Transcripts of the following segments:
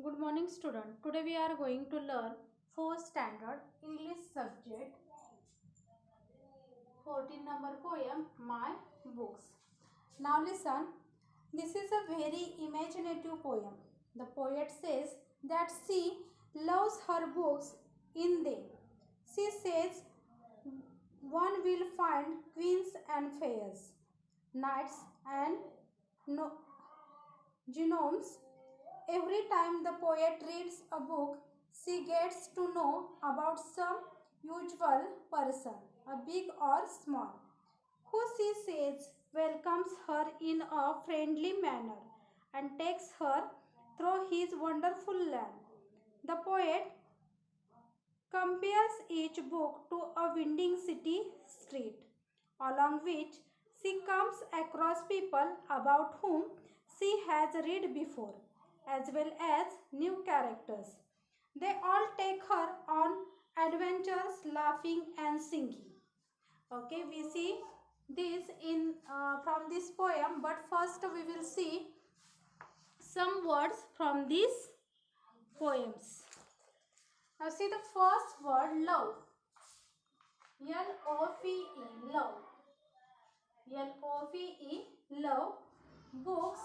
Good morning, student. Today we are going to learn 4th standard English subject 14 number poem My Books. Now listen. This is a very imaginative poem. The poet says that she loves her books in them. She says one will find queens and fairs, knights and no genomes. Every time the poet reads a book, she gets to know about some usual person, a big or small, who she says welcomes her in a friendly manner and takes her through his wonderful land. The poet compares each book to a winding city street, along which she comes across people about whom she has read before, as well as new characters. They all take her on adventures, laughing and singing. Okay, we see this in from this poem, but first we will see some words from these poems. Now see the first word, love. L-O-V-E, love. L-O-V-E, love. Books,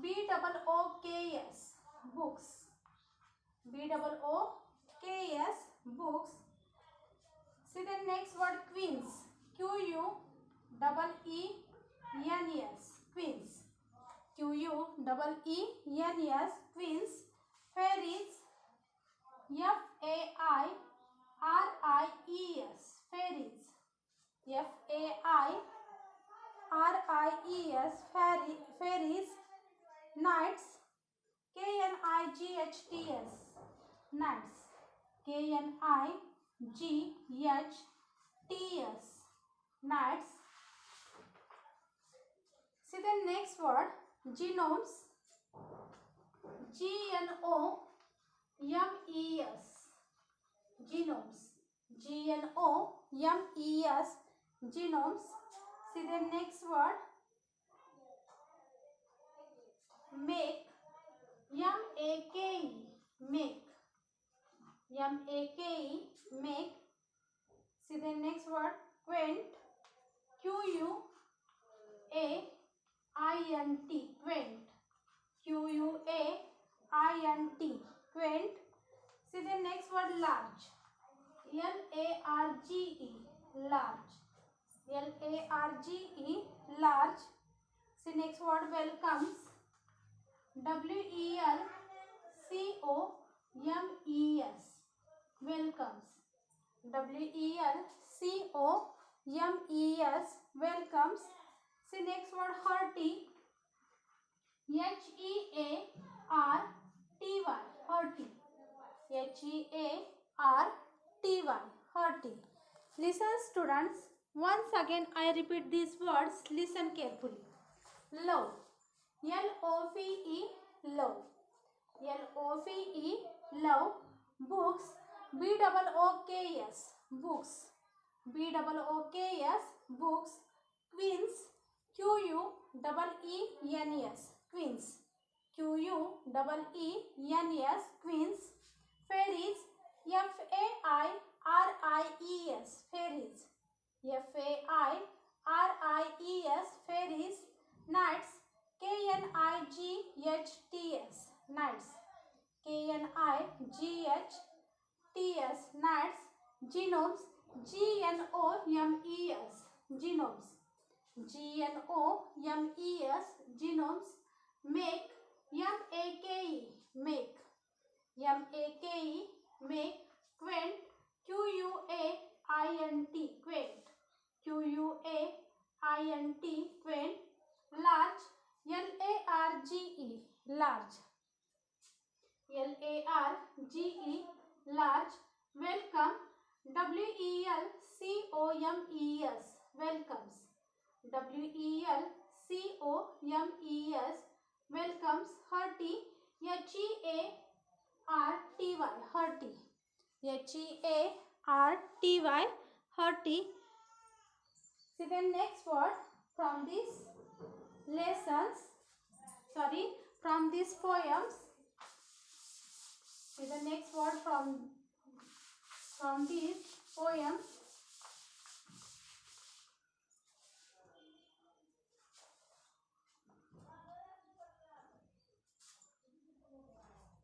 B-O-O-K-S, books. B-O-O-K-S, books. See the next word, queens. Q-U-E-E-N-S, queens. Q-U-E-E-N-S, queens. Fairies, F-A-I-R-I-E-S, fairies. F-A-I-R-I-E-S, fairies. Knights, K-N-I-G-H-T-S, knights. K-N-I-G-H-T-S, knights. See the next word, genomes. G-N-O-M-E-S, genomes. G-N-O-M-E-S, genomes. See the next word, make. M-A-K-E, make. M-A-K-E, make. See the next word, quaint. Q-U-A-I-N-T, quaint. Q-U-A-I-N-T, quaint. See the next word, large. L-A-R-G-E, large. L-A-R-G-E, large. See next word, welcomes. W-E-L-C-O-M-E-S, welcomes. W-E-L-C-O-M-E-S, welcomes. See next word, hearty. H-E-A-R-T-Y, hearty. H-E-A-R-T-Y, hearty. Listen students, once again I repeat these words, listen carefully. Love, L-O-V-E, love. L-O-V-E, love. Books, B-O-O-K-S, books. B-O-O-K-S, books. Queens, Q-U-E-E-N-S, queens. Q-U-E-E-N-S, queens. Fairies, F-A-I-R-I-E-S, fairies. F-A-I-R-I-E-S, fairies. Knights, K-N-I-G-H-T-S, knights. K-N-I-G-H-T-S, knights. Genomes, G-N-O-M-E-S, genomes. G-N-O-M-E-S, genomes. Make, M-A-K-E, make. M-A-K-E, make. Quaint, Q-U-A-I-N-T, quaint. Q-U-A-I-N-T, quaint. Large, L-A-R-G-E, large. L-A-R-G-E, large. Welcome, W-E-L-C-O-M-E-S, welcomes. W-E-L-C-O-M-E-S, welcomes. Hearty, H-E-A-R-T-Y, hearty. H-E-A-R-T-Y, hearty. See the next word from these lessons, from these poems. See the next word from this poem.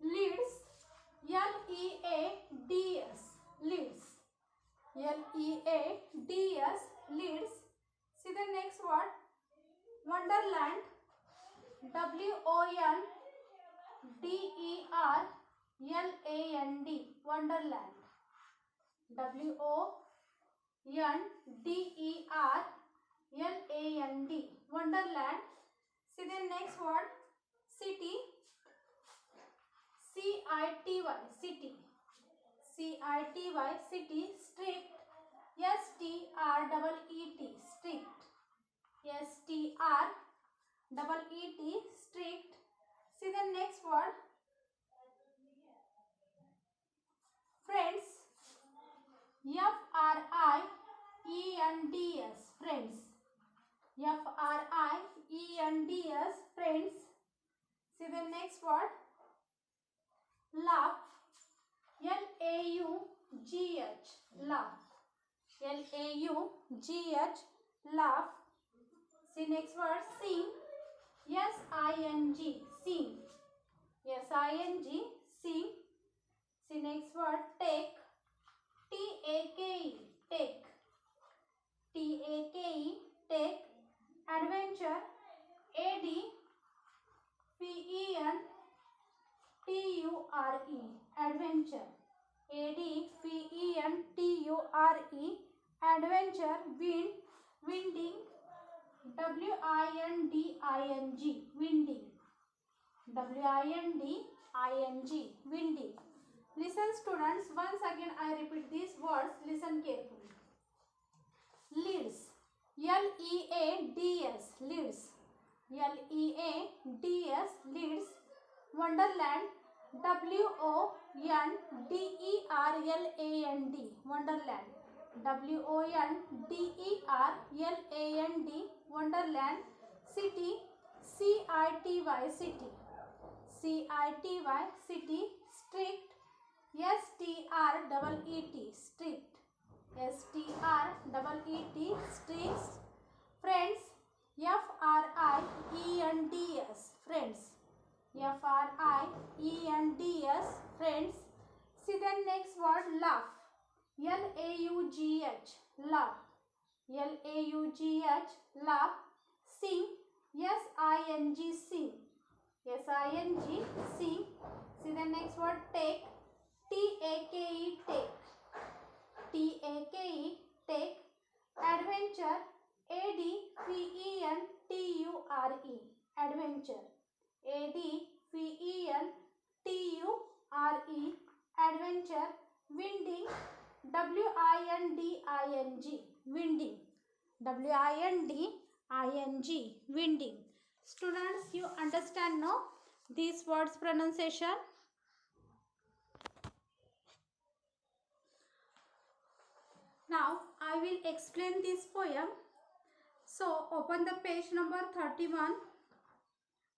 Leads. Leads. Leads. Leads. Leads. See the next word. Wonderland. Wonderland. Wonderland. Wonderland. Wonderland. See the next word. City. City. City. City. Strict. Strict. Strict. Strict. See the next word. Friends. Friends. Friends. Friends. See the next word. Laugh. Laugh. Laugh. Laugh. See next word. Sing. Sing. Sing. See next word. Take. Take. Take. Adventure. Adventure. Adventure. Wind. Winding. Winding. Winding. Listen students, once again I repeat these words, listen carefully. Leads. Leads. Leads. Leads. Wonderland. Wonderland. Wonderland. Wonderland. City. City. City. City. Strict. Strict. Strict. Friends. Friends. Friends. See the next word. Laugh. Laugh. Laugh. Sing. Sing. Sing. See the next word. Take. Take. Take. Adventure. Adventure. Adventure. Winding. Winding. Winding. Students, you understand now these words pronunciation? Now I will explain this poem. So open the page number 31.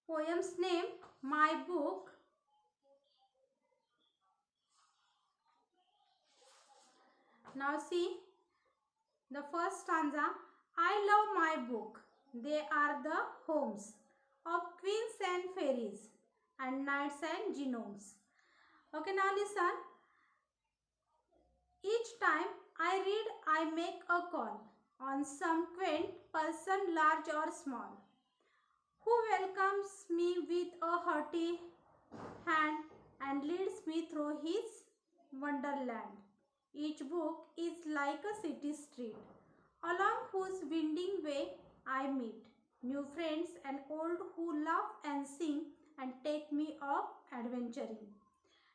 Poem's name, My Book. Now see the first stanza. I love my book. They are the homes of queens and fairies and knights and gnomes. Okay, now listen. Each time I read, I make a call on some quaint person, large or small, who welcomes me with a hearty hand and leads me through his wonderland. Each book is like a city street, along whose winding way I meet new friends and old who laugh and sing and take me off adventuring.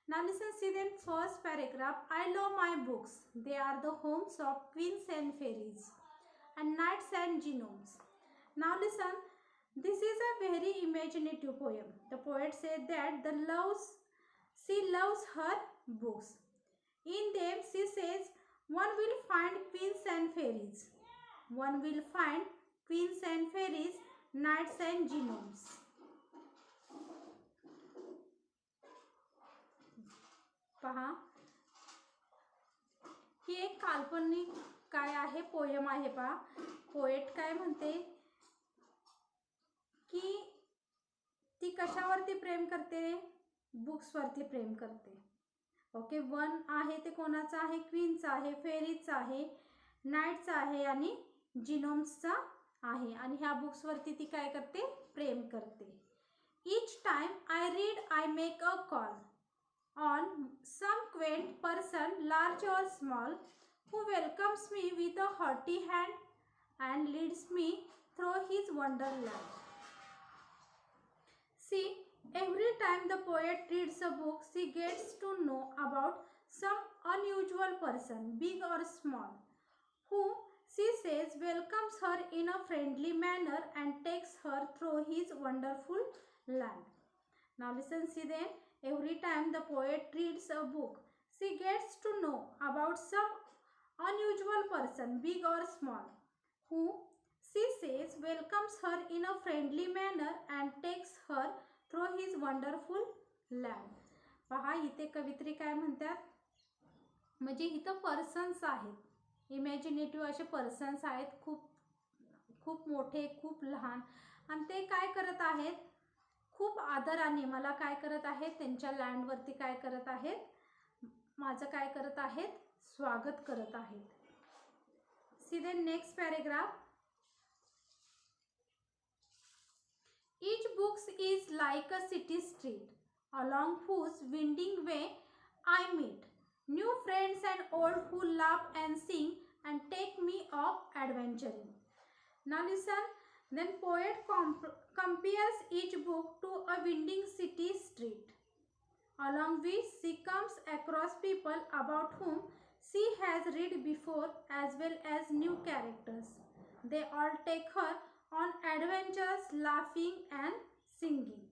Now listen, see the first paragraph. I love my books. They are the homes of queens and fairies and knights and gnomes. Now listen, this is a very imaginative poem. The poet said that she loves her books. In them she says one will find queens and fairies. One will find queens and fairies, knights and gnomes. पहा, ही एक काल्पनिक काय आहे, poem आहे पहा. Poet काय म्हणते की ती कशावरती प्रेम करते, बुक्सवरती प्रेम करते. ओके, वन आहे ते कोणाचं आहे, क्वीनचं आहे, फेरीजचं आहे, नाईटचं आहे आणि जिनोम्सचा आहे. आणि ह्या बुक्सवरती ती काय करते, प्रेम करते. Each time I read I make a call on some quaint person, large or small, who welcomes me with a hearty hand and leads me through his wonderland. See, every time the poet reads a book, she gets to know about some unusual person, big or small, who she says welcomes her in a friendly manner and takes her through his wonderful land. Now listen, see then, every time the poet reads a book, she gets to know about some unusual person, big or small, who she says welcomes her in a friendly manner and takes her through his wonderful land. पहा, इथे कवित्री काय म्हणतात, म्हणजे इथं persons आहेत, imaginative असे persons आहेत, खूप खूप मोठे, खूप लहान, आणि ते काय करत आहेत, खूप आदराने मला काय करत आहेत, त्यांच्या लँडवरती काय करत आहेत, माझं काय करत आहेत, स्वागत करत आहेत. See the next paragraph. Each book is like a city street, along whose winding way I meet new friends and old who laugh and sing and take me off adventuring. Now listen. Then poet compares each book to a winding city street, along which she comes across people about whom she has read before, as well as new characters. They all take her on adventures, laughing and singing.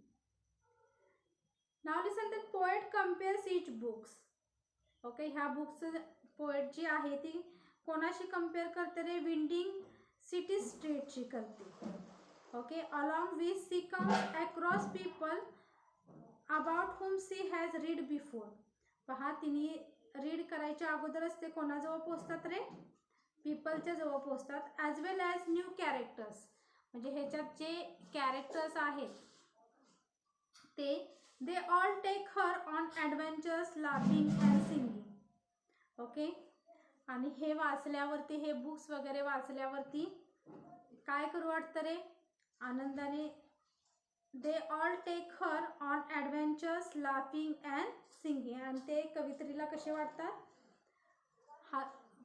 Now listen, the poet compares each books. Okay, ह्या books poet जी आहे ती कोणाशी compare करते रे, winding city स्ट्रीटची करते. Okay, along with she comes across people about हुम she has read before. पहा, तिने रीड करायच्या अगोदरच ते कोणाजवळ पोचतात रे, पीपलच्या जवळ पोचतात. As well as new characters, म्हणजे ह्याच्यात जे कॅरेक्टर्स आहेत ते they all take her on adventures, laughing and singing. Okay, आणि हे वाचल्यावरती, हे बुक्स वगैरे वाचल्यावरती काय करू वाटतं रे, आनंदाने. They all take her on adventures, laughing and singing. आणि ते कवित्रीला कसे वाटतात,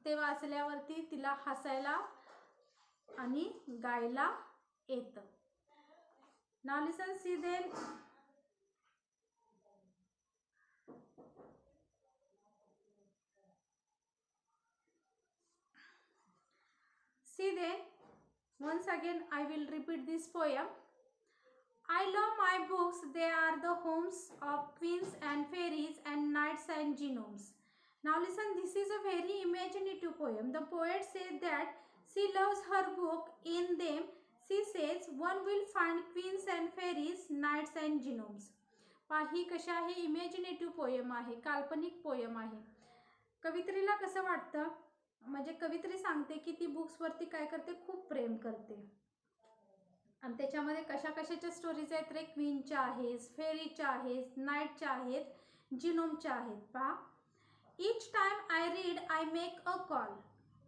ते वाचल्यावरती तिला हसायला आणि गायला येतं. Now listen, C then. See then, once again I will repeat this poem. I love my books, they are the homes of queens and fairies and knights and gnomes. Now listen, this is a very imaginative poem. The poet says that she loves her book. In them, she says one will find queens and fairies, knights and gnomes. ही कशी आहे, imaginative poem आहे, काल्पनिक poem आहे. कवित्रीला कसं वाटतं, म्हणजे कवित्री सांगते की ती बुक्सवरती काय करते, खूप प्रेम करते. आणि त्याच्यामध्ये कशा कशाच्या स्टोरीज आहेत रे, क्वीनच्या आहेत, फेरीच्या आहेत, नाईटच्या आहेत, जिनोमच्या आहेत. पहा, each time I read I make a call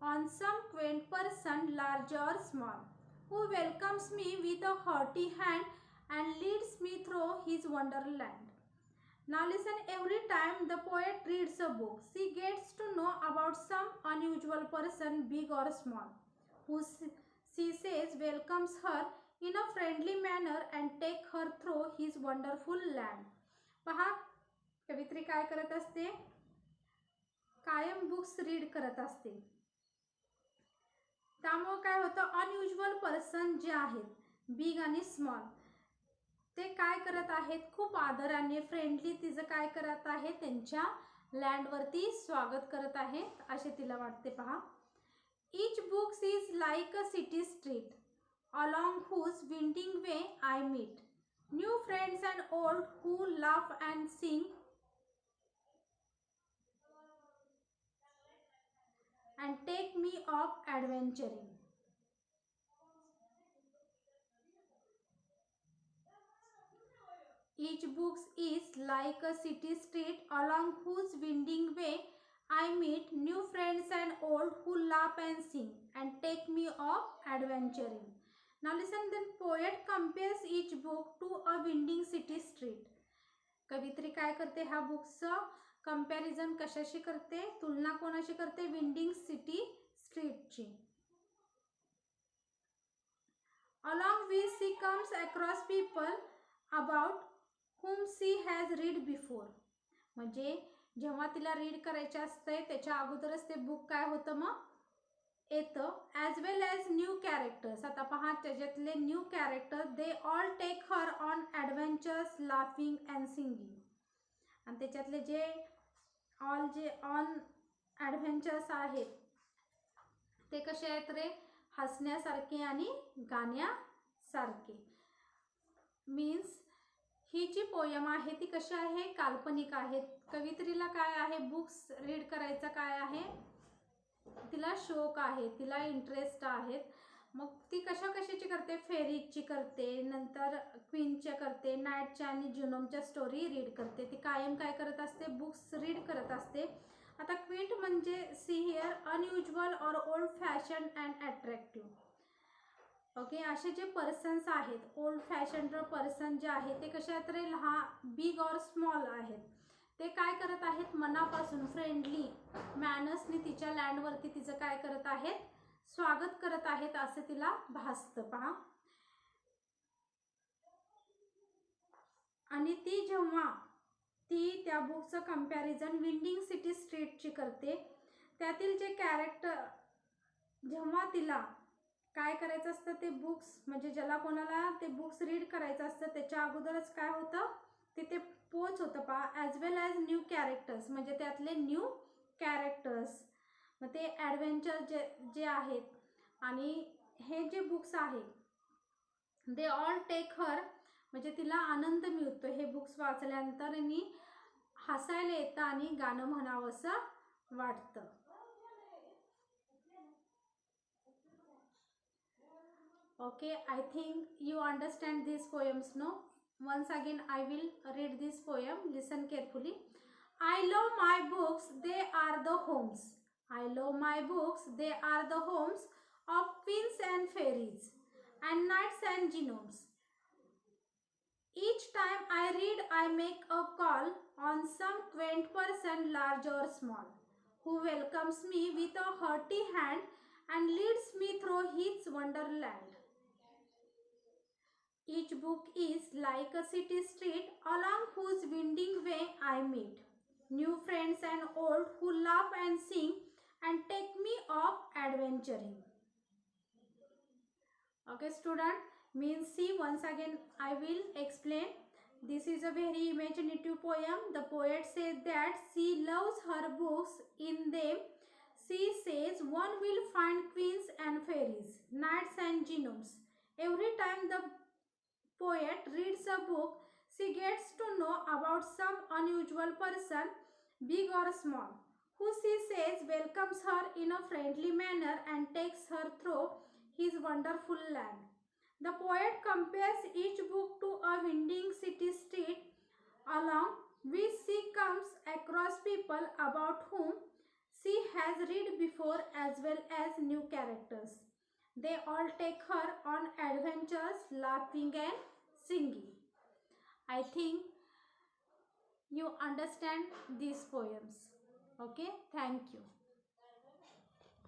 on some quaint person, large or small, who welcomes me with a hearty hand and leads me through his wonderland. Now listen, every time the poet reads a book, she gets to know about some unusual person, big or small, who she says welcomes her in a friendly manner and take her through his wonderful land. पहा, कवित्री काय करत असते, कायम books read करत असते. त्यामुळे काय होतं, अनयुजुअल पर्सन जे आहेत, बिग आणि स्मॉल, ते काय करत आहेत, खूप आदराने, फ्रेंडली तिचं काय करत आहे, त्यांच्या लँडवरती स्वागत करत आहेत असे तिला वाटते. पहा, each books is like a city street, along whose winding way I meet new friends and old who laugh and sing and take me off adventuring. Each book is like a city street along whose winding way I meet new friends and old who laugh and sing and take me off adventuring. Now listen, then poet compares each book to a winding city street. कवित्री काय करते, ह्या बुक्सचं comparison कशाशी करते, तुलना कोणाशी करते, winding city स्ट्रीटची. Along which she comes across people about whom she has read before. म्हणजे जेव्हा तिला रीड करायचे असते त्याच्या अगोदरच ते बुक काय होतं मग येतं. As well as new characters. आता पहा त्याच्यातले new character they all take her on adventures laughing and singing. आणि त्याच्यातले जे ऑन ॲडव्हेंचर्स आहेत ते कसे आहेत रे, हसण्यासारखे आणि गाण्यासारखे. मीन्स ही जी पोयम आहे ती कशी आहे, काल्पनिक आहे. कवित्रीला काय आहे, बुक्स रीड करायचा काय आहे, तिला शौक आहे, तिला इंटरेस्ट आहेत. मग ती कशाची करते, फेरीजची करते, नंतर क्वीनच्या करते, नाईटच्या आणि जुनोमच्या स्टोरी रीड करते. ती कायम काय करत असते, बुक्स रीड करत असते. आता क्विंट म्हणजे see here unusual or old fashion and attractive. Okay, असे जे पर्सन्स आहेत, ओल्ड फॅशन पर्सन जे आहेत ते कसे आहेत रे, लहान बिग ऑर स्मॉल आहेत. ते काय करत आहेत, मनापासून फ्रेंडली मॅनर्सनी तिच्या लँडवरती तिचं काय करत आहेत, स्वागत करत आहेत असं तिला भासतं. पहा, आणि ती जेव्हा ती त्या बुकचं कंपॅरिझन विंडिंग सिटी स्ट्रीटची करते, त्यातील जे कॅरेक्टर जेव्हा तिला काय करायचं असतं, ते बुक्स म्हणजे ज्याला कोणाला ते बुक्स रीड करायचं असतं त्याच्या अगोदरच काय होतं, तिथे पोच होतं. पहा, as well as new characters म्हणजे त्यातले न्यू कॅरेक्टर्स, मग ते ॲडव्हेंचर जे आहेत. आणि हे जे बुक्स आहेत दे ऑल टेक हर म्हणजे तिला आनंद मिळतो हे बुक्स वाचल्यानंतर, आणि हसायला येतं आणि गाणं म्हणावं असं वाटतं. Okay, I think you understand these poems, no? Once again I will read this poem, listen carefully. I love my books, they are the homes. I love my books, they are the homes of queens and fairies and knights and gnomes. Each time I read, I make a call on some quaint person, large or small, who welcomes me with a hearty hand and leads me through his wonderland. Each book is like a city street along whose winding way I meet new friends and old who laugh and sing and take me off adventuring. Okay student, means see once again I will explain. This is a very imaginative poem. The poet says that she loves her books. In them she says one will find queens and fairies, knights and gnomes. Every time the poet reads a book, she gets to know about some unusual person, big or small, who she says welcomes her in a friendly manner and takes her through his wonderful land. The poet compares each book to a winding city street along which she comes across people about whom she has read before as well as new characters. They all take her on adventures, laughing and singing. I think you understand these poems. Okay, thank you.